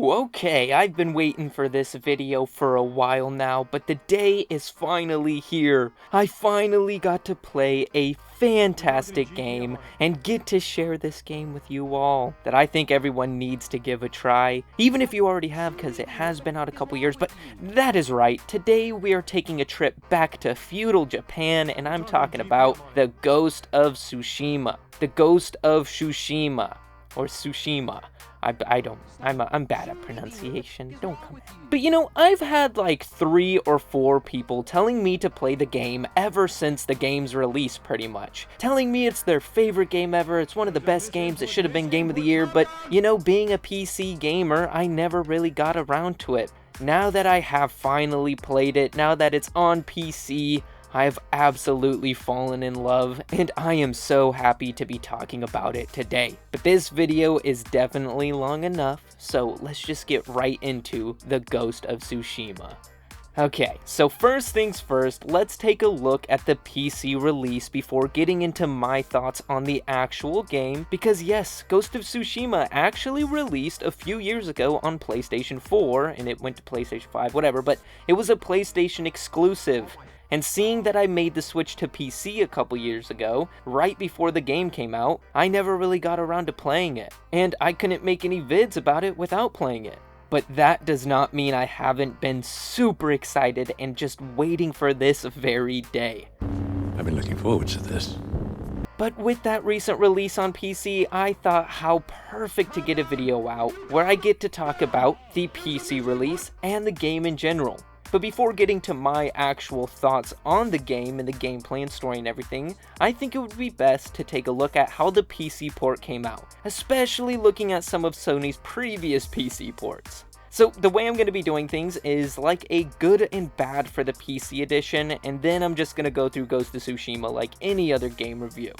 Whew, okay, I've been waiting for this video for a while now, but the day is finally here. I finally got to play a fantastic game and get to share this game with you all that I think everyone needs to give a try, even if you already have, because it has been out a couple years. But that is right, today we are taking a trip back to feudal Japan, and I'm talking about the Ghost of Tsushima. The Ghost of Tsushima. Or Tsushima. I'm bad at pronunciation, don't come at me. But you know, I've had like 3 or 4 people telling me to play the game ever since the game's release, pretty much. Telling me it's their favorite game ever, it's one of the best games, it should have been Game of the Year, but you know, being a PC gamer, I never really got around to it. Now that I have finally played it, now that it's on PC, I have absolutely fallen in love, and I am so happy to be talking about it today. But this video is definitely long enough, so let's just get right into the Ghost of Tsushima. Okay, so first things first, let's take a look at the PC release before getting into my thoughts on the actual game, because yes, Ghost of Tsushima actually released a few years ago on PlayStation 4, and it went to PlayStation 5, whatever, but it was a PlayStation exclusive. And seeing that I made the switch to PC a couple years ago, right before the game came out, I never really got around to playing it. And I couldn't make any vids about it without playing it. But that does not mean I haven't been super excited and just waiting for this very day. I've been looking forward to this. But with that recent release on PC, I thought how perfect to get a video out where I get to talk about the PC release and the game in general. But before getting to my actual thoughts on the game and the gameplay and story and everything, I think it would be best to take a look at how the PC port came out, especially looking at some of Sony's previous PC ports. So the way I'm going to be doing things is like a good and bad for the PC edition, and then I'm just going to go through Ghost of Tsushima like any other game review.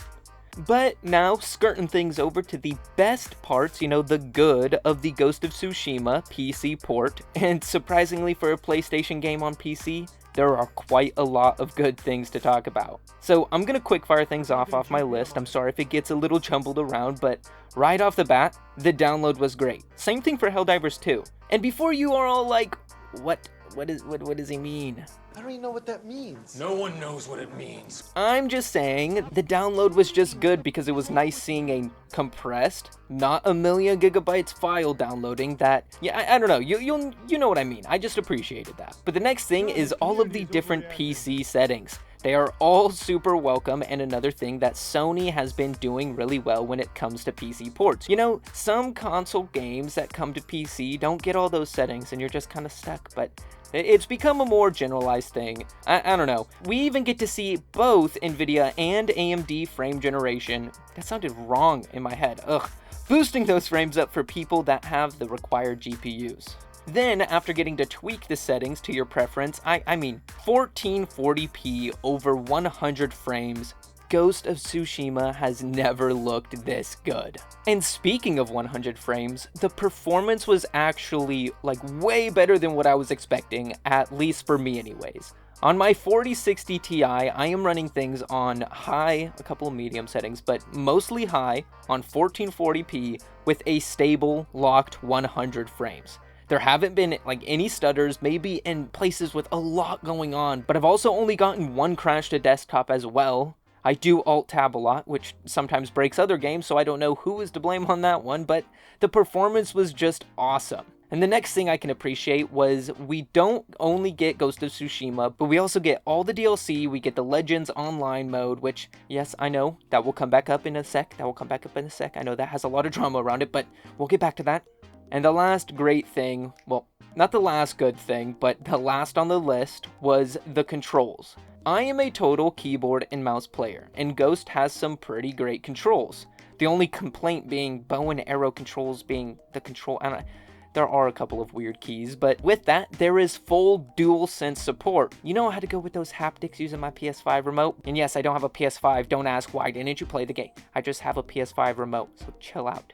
But now, skirting things over to the best parts, you know, the good of the Ghost of Tsushima PC port, and surprisingly for a PlayStation game on PC, there are quite a lot of good things to talk about. So I'm gonna quickfire things off my list. I'm sorry if it gets a little jumbled around, but right off the bat, the download was great. Same thing for Helldivers 2. And before you are all like, what does he mean? I don't even know what that means. No one knows what it means. I'm just saying, the download was just good because it was nice seeing a compressed, not a million gigabytes file downloading that, yeah, I don't know, you know what I mean. I just appreciated that. But the next thing is all of the different PC settings. They are all super welcome, and another thing that Sony has been doing really well when it comes to PC ports. You know, some console games that come to PC don't get all those settings and you're just kind of stuck, but it's become a more generalized thing. I don't know. We even get to see both NVIDIA and AMD frame generation. That sounded wrong in my head. Ugh. Boosting those frames up for people that have the required GPUs. Then, after getting to tweak the settings to your preference, I mean 1440p over 100 frames, Ghost of Tsushima has never looked this good. And speaking of 100 frames, the performance was actually like way better than what I was expecting, at least for me anyways. On my 4060 Ti, I am running things on high, a couple of medium settings, but mostly high on 1440p with a stable, locked 100 frames. There haven't been like any stutters, maybe in places with a lot going on, but I've also only gotten one crash to desktop as well. I do Alt-Tab a lot, which sometimes breaks other games, so I don't know who is to blame on that one, but the performance was just awesome. And the next thing I can appreciate was we don't only get Ghost of Tsushima, but we also get all the DLC, we get the Legends Online mode, which, yes, I know, that will come back up in a sec, I know that has a lot of drama around it, but we'll get back to that. And the last great thing, well, not the last good thing, but the last on the list was the controls. I am a total keyboard and mouse player, and Ghost has some pretty great controls. The only complaint being bow and arrow controls being the control, there are a couple of weird keys, but with that, there is full DualSense support. You know how to go with those haptics using my PS5 remote? And yes, I don't have a PS5, don't ask why didn't you play the game. I just have a PS5 remote, so chill out.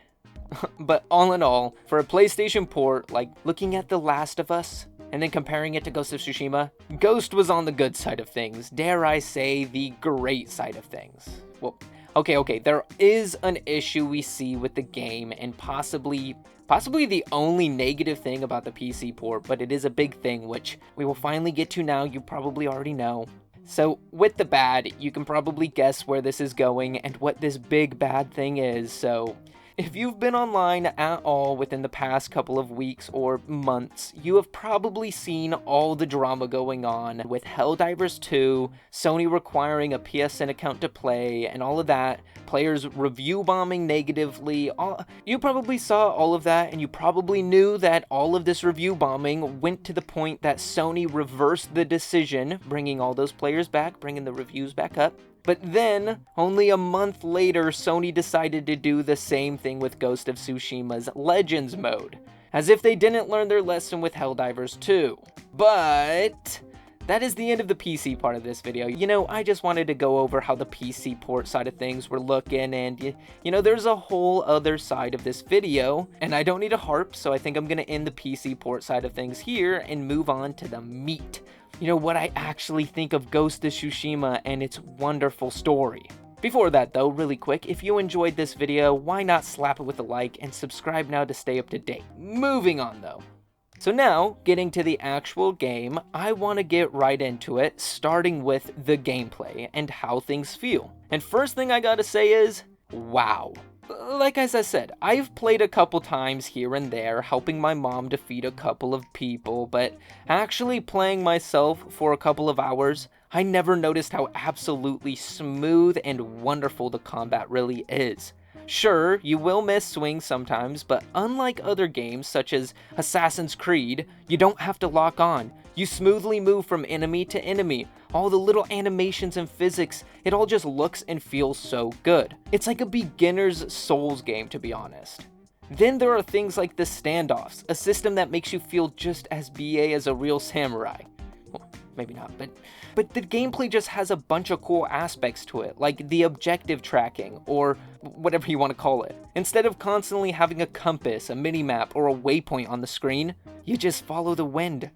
But all in all, for a PlayStation port, like looking at The Last of Us, and then comparing it to Ghost of Tsushima, Ghost was on the good side of things. Dare I say, the great side of things. Well, Okay, there is an issue we see with the game, and possibly the only negative thing about the PC port, but it is a big thing, which we will finally get to now. You probably already know. So with the bad, you can probably guess where this is going and what this big bad thing is. So if you've been online at all within the past couple of weeks or months, you have probably seen all the drama going on with Helldivers 2, Sony requiring a PSN account to play, and all of that, players review bombing negatively. You probably saw all of that, and you probably knew that all of this review bombing went to the point that Sony reversed the decision, bringing all those players back, bringing the reviews back up. But then, only a month later, Sony decided to do the same thing with Ghost of Tsushima's Legends mode, as if they didn't learn their lesson with Helldivers 2. But that is the end of the PC part of this video. You know, I just wanted to go over how the PC port side of things were looking, and you know, there's a whole other side of this video, and I don't need to harp, so I think I'm gonna end the PC port side of things here and move on to the meat. You know, what I actually think of Ghost of Tsushima and its wonderful story. Before that though, really quick, if you enjoyed this video, why not slap it with a like and subscribe now to stay up to date. Moving on though. So now, getting to the actual game, I want to get right into it, starting with the gameplay and how things feel. And first thing I gotta say is, wow. Like as I said, I've played a couple times here and there, helping my mom defeat a couple of people, but actually playing myself for a couple of hours, I never noticed how absolutely smooth and wonderful the combat really is. Sure, you will miss swings sometimes, but unlike other games such as Assassin's Creed, you don't have to lock on. You smoothly move from enemy to enemy. All the little animations and physics, it all just looks and feels so good. It's like a beginner's Souls game, to be honest. Then there are things like the standoffs, a system that makes you feel just as BA as a real samurai. Well, maybe not, but the gameplay just has a bunch of cool aspects to it, like the objective tracking, or whatever you want to call it. Instead of constantly having a compass, a minimap, or a waypoint on the screen, you just follow the wind.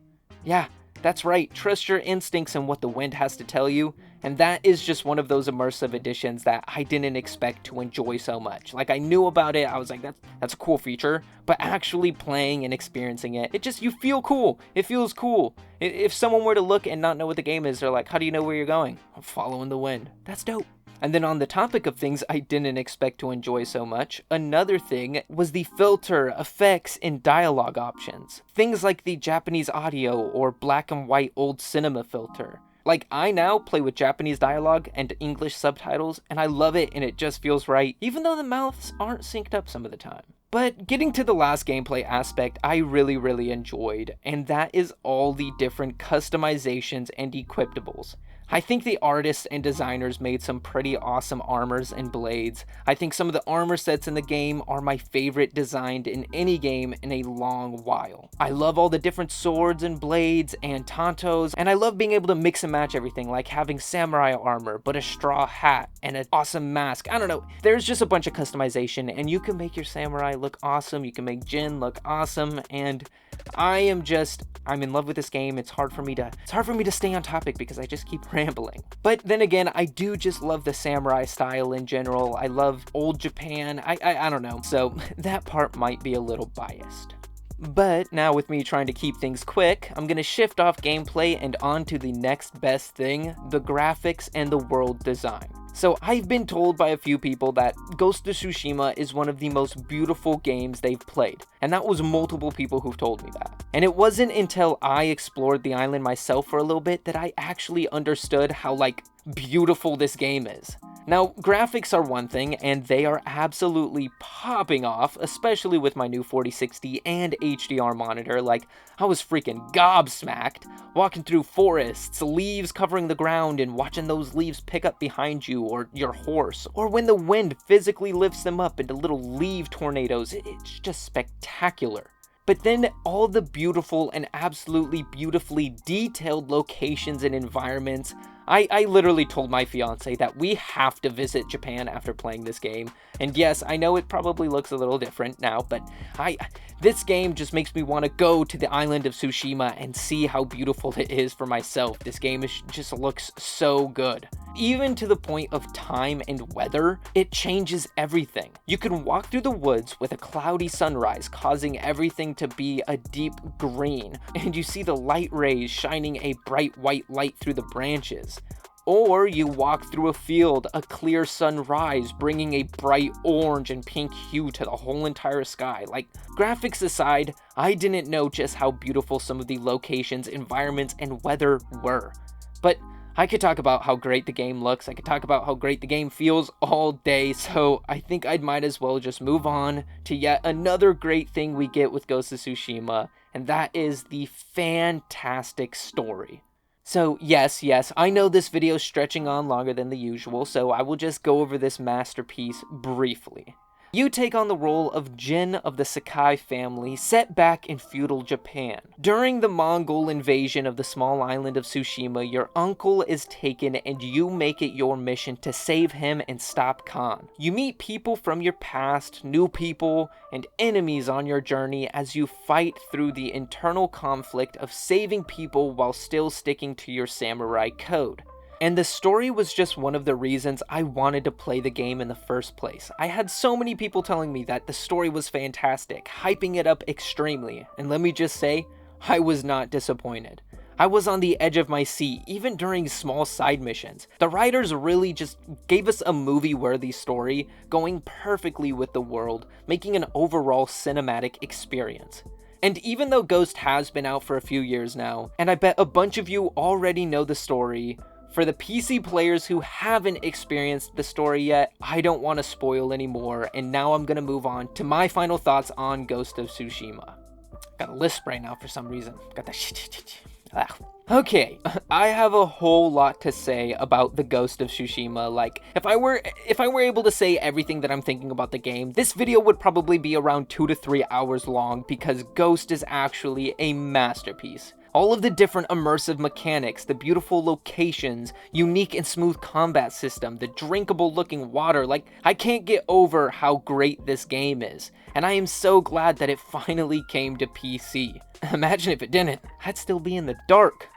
Yeah, that's right, trust your instincts and what the wind has to tell you, and that is just one of those immersive additions that I didn't expect to enjoy so much. Like, I knew about it, I was like, that's a cool feature, but actually playing and experiencing it, you feel cool. It feels cool. If someone were to look and not know what the game is, they're like, how do you know where you're going? I'm following the wind. That's dope. And then on the topic of things I didn't expect to enjoy so much, another thing was the filter, effects, and dialogue options. Things like the Japanese audio or black and white old cinema filter. Like, I now play with Japanese dialogue and English subtitles, and I love it and it just feels right, even though the mouths aren't synced up some of the time. But getting to the last gameplay aspect I really enjoyed, and that is all the different customizations and equiptables. I think the artists and designers made some pretty awesome armors and blades. I think some of the armor sets in the game are my favorite designed in any game in a long while. I love all the different swords and blades and tantos, and I love being able to mix and match everything, like having samurai armor, but a straw hat and an awesome mask. I don't know, there's just a bunch of customization, and you can make your samurai look awesome, you can make Jin look awesome, and I'm in love with this game. It's hard for me to stay on topic because I just keep rambling. But then again, I do just love the samurai style in general. I love old Japan. I don't know. So that part might be a little biased. But now with me trying to keep things quick, I'm gonna shift off gameplay and on to the next best thing, the graphics and the world design. So I've been told by a few people that Ghost of Tsushima is one of the most beautiful games they've played, and that was multiple people who've told me that. And it wasn't until I explored the island myself for a little bit that I actually understood how, like, beautiful this game is. Now, graphics are one thing, and they are absolutely popping off, especially with my new 4060 and HDR monitor. Like, I was freaking gobsmacked, walking through forests, leaves covering the ground, and watching those leaves pick up behind you or your horse, or when the wind physically lifts them up into little leaf tornadoes. It's just spectacular. But then all the beautiful and absolutely beautifully detailed locations and environments. I literally told my fiance that we have to visit Japan after playing this game. And yes, I know it probably looks a little different now, but this game just makes me want to go to the island of Tsushima and see how beautiful it is for myself. This game just looks so good. even to the point of time and weather, it changes everything. You can walk through the woods with a cloudy sunrise, causing everything to be a deep green, and you see the light rays shining a bright white light through the branches. Or you walk through a field, a clear sunrise, bringing a bright orange and pink hue to the whole entire sky. Like, graphics aside, I didn't know just how beautiful some of the locations, environments, and weather were. But I could talk about how great the game looks, I could talk about how great the game feels all day, so I think I might as well just move on to yet another great thing we get with Ghost of Tsushima, and that is the fantastic story. So yes, I know this video is stretching on longer than the usual, so I will just go over this masterpiece briefly. You take on the role of Jin of the Sakai family, set back in feudal Japan. During the Mongol invasion of the small island of Tsushima, your uncle is taken and you make it your mission to save him and stop Khan. You meet people from your past, new people, and enemies on your journey as you fight through the internal conflict of saving people while still sticking to your samurai code. And the story was just one of the reasons I wanted to play the game in the first place. I had so many people telling me that the story was fantastic, hyping it up extremely, and let me just say, I was not disappointed. I was on the edge of my seat, even during small side missions. The writers really just gave us a movie-worthy story, going perfectly with the world, making an overall cinematic experience. And even though Ghost has been out for a few years now, and I bet a bunch of you already know the story, for the PC players who haven't experienced the story yet, I don't want to spoil anymore, and now I'm going to move on to my final thoughts on Ghost of Tsushima. Got a lisp right now for some reason. Got that Okay, I have a whole lot to say about the Ghost of Tsushima. Like, if I were able to say everything that I'm thinking about the game, this video would probably be around 2 to 3 hours long because Ghost is actually a masterpiece. All of the different immersive mechanics, the beautiful locations, unique and smooth combat system, the drinkable looking water, like, I can't get over how great this game is. And I am so glad that it finally came to PC. Imagine if it didn't, I'd still be in the dark.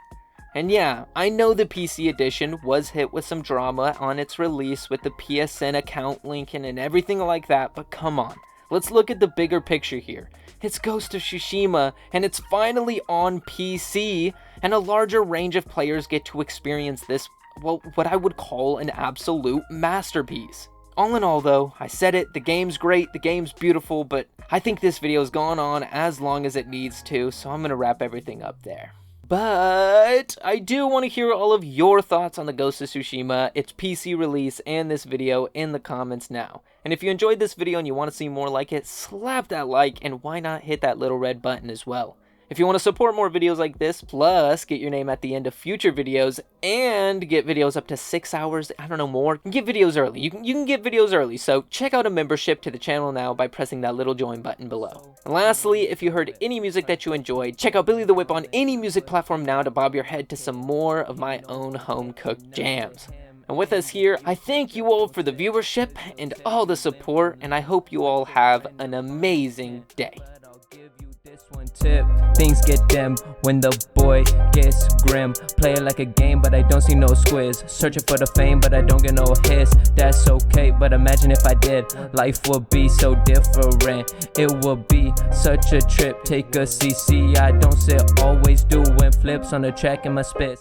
And yeah, I know the PC edition was hit with some drama on its release with the PSN account linking and everything like that, but come on. Let's look at the bigger picture here. It's Ghost of Tsushima, and it's finally on PC, and a larger range of players get to experience this, well, what I would call an absolute masterpiece. All in all though, I said it, the game's great, the game's beautiful, but I think this video's gone on as long as it needs to, so I'm gonna wrap everything up there. But I do want to hear all of your thoughts on the Ghost of Tsushima, its PC release, and this video in the comments now. And if you enjoyed this video and you want to see more like it, slap that like, and why not hit that little red button as well. If you want to support more videos like this, plus get your name at the end of future videos, and get videos up to 6 hours, I don't know, more, get videos early. You can get videos early, so check out a membership to the channel now by pressing that little join button below. And lastly, if you heard any music that you enjoyed, check out Billy the Whip on any music platform now to bob your head to some more of my own home-cooked jams. And with us here, I thank you all for the viewership and all the support, and I hope you all have an amazing day. One tip, things get dim when the boy gets grim. Play it like a game, but I don't see no squiz. Searching for the fame, but I don't get no hits. That's okay, but imagine if I did. Life would be so different. It would be such a trip. Take a CC, I don't sit, always doing flips on the track in my spit.